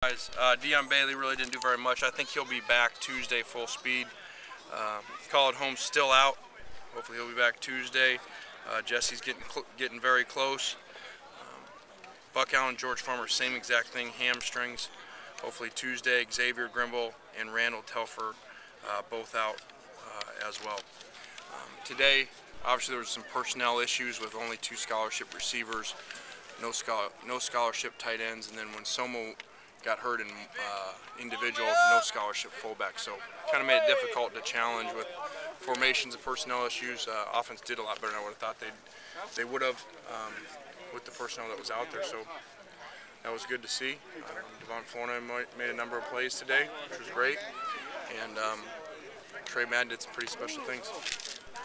Guys, Dion Bailey really didn't do very much. I think he'll be back Tuesday full speed. Call at home still out. Hopefully he'll be back Tuesday. Jesse's getting very close. Buck Allen, George Farmer, same exact thing, hamstrings. Hopefully Tuesday, Xavier Grimble and Randall Telfer both out as well. Today, obviously there was some personnel issues with only 2 scholarship receivers, no scholarship tight ends, and then when Somo got hurt in individual, no scholarship fullback. So kind of made it difficult to challenge with formations and personnel issues. Offense did a lot better than I would have thought they would have with the personnel that was out there. So that was good to see. Devon Florina made a number of plays today, which was great. And Trey Madden did some pretty special things.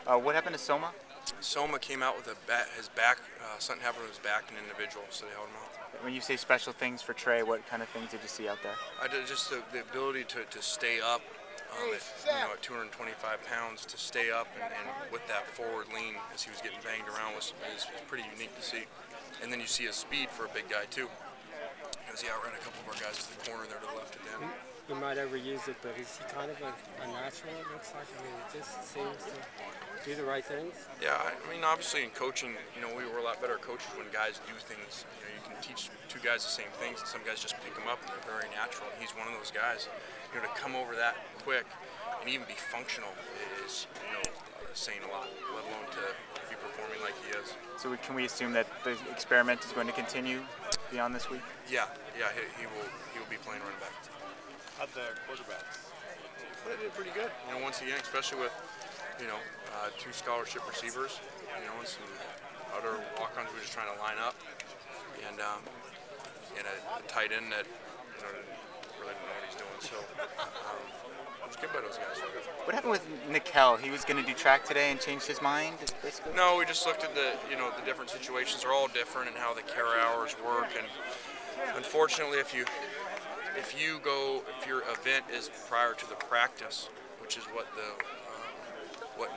What happened to Soma? Soma came out with his back, something happened with his back in individual, so they held him out. When you say special things for Trey, what kind of things did you see out there? I did just the ability to stay up at 225 pounds, to stay up and with that forward lean as he was getting banged around was pretty unique to see. And then you see his speed for a big guy too. Because he outran a couple of our guys to the corner there to the left of Dan. He might overuse it, but is he kind of a natural, it looks like? I mean, he just seems to do the right things. Yeah, I mean, obviously in coaching, we were a lot better coaches when guys do things. You can teach 2 guys the same things, and some guys just pick them up and they're very natural, and he's one of those guys. To come over that quick and even be functional is, saying a lot, let alone to be performing like he is. So can we assume that the experiment is going to continue beyond this week? Yeah, he will be playing running back. How'd the quarterbacks? They did pretty good. Once again, especially with 2 scholarship receivers, and some other walk-ons who were just trying to line up, and a tight end that really didn't know what he's doing. So it was good by those guys. What happened with Nickel? He was going to do track today and changed his mind, basically? No, we just looked at the different situations. They're all different and how the care hours work, and unfortunately, if your event is prior to the practice, which is what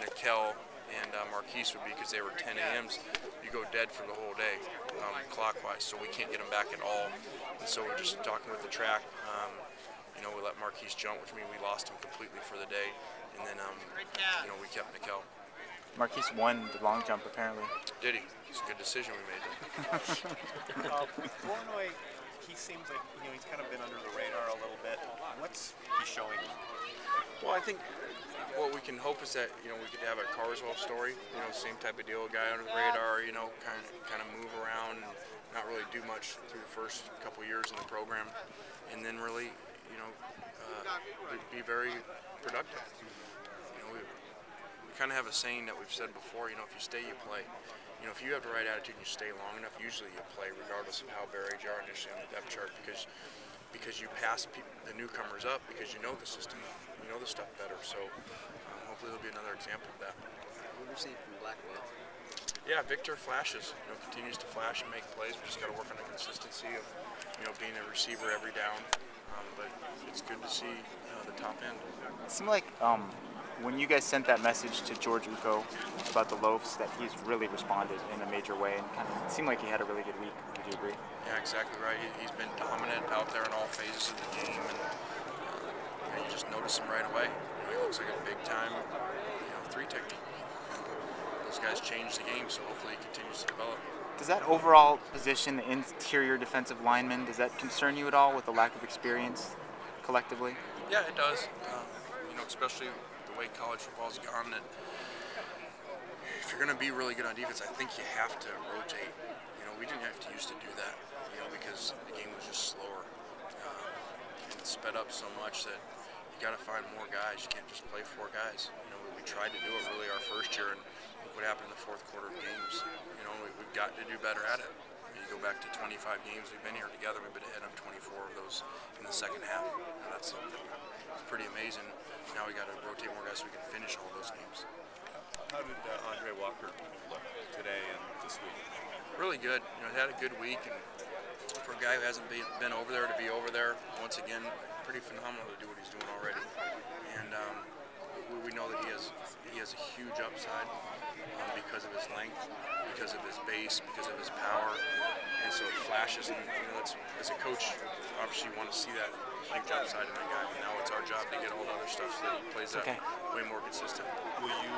Nickel and Marquise would be, because they were 10 a.m.s, you go dead for the whole day clockwise, so we can't get them back at all. And so we're just talking with the track. We let Marquise jump, which means we lost him completely for the day, and then we kept Nickel. Marquise won the long jump, apparently. Did he? It's a good decision we made. Flournoy, he seems like he's kind of been under the radar a little bit. What's he showing? Well, I think what we can hope is that we could have a Carswell story. Same type of deal, a guy under the radar. Kind of move around, and not really do much through the first couple years in the program, and then really be very productive. We kind of have a saying that we've said before. If you stay, you play. If you have the right attitude and you stay long enough, usually you play regardless of how buried you are initially on the depth chart, because you pass the newcomers up, because you know the system, you know the stuff better. So hopefully there'll be another example of that. What we've seen from Blackwell. Yeah, Victor flashes. Continues to flash and make plays. We just got to work on the consistency of being a receiver every down. But it's good to see the top end. It seemed like when you guys sent that message to George Uko about the loafs, that he's really responded in a major way, and it seemed like he had a really good week. Would you agree? Yeah, exactly right. He's been dominant out there in all phases of the game, and you just notice him right away. He looks like a big-time 3 technique. Those guys change the game, so hopefully he continues to develop. Does that overall position, the interior defensive lineman, does that concern you at all with the lack of experience collectively? Yeah, it does. Especially the way college football's gone, that if you're going to be really good on defense, I think you have to rotate. We didn't have to used to do that, because the game was just slower. And it sped up so much that you got to find more guys. You can't just play 4 guys. We tried to do it really our first year, and look what happened in the 4th quarter of games. We've got to do better at it. You go back to 25 games we've been here together, we've been ahead of 24 of those in the second half. And that's pretty amazing. Now we got to rotate more guys so we can finish all those games. How did Andre Walker look today and this week? Really good. He had a good week, and for a guy who hasn't been over there to be over there once again, pretty phenomenal to do what he's doing already. And we know that he has a huge upside because of his length, because of his base, because of his power, and so it flashes. And that's, as a coach, obviously you want to see that huge upside in that guy. And now it's our job to get all the other stuff so that he plays that way more consistent. Will you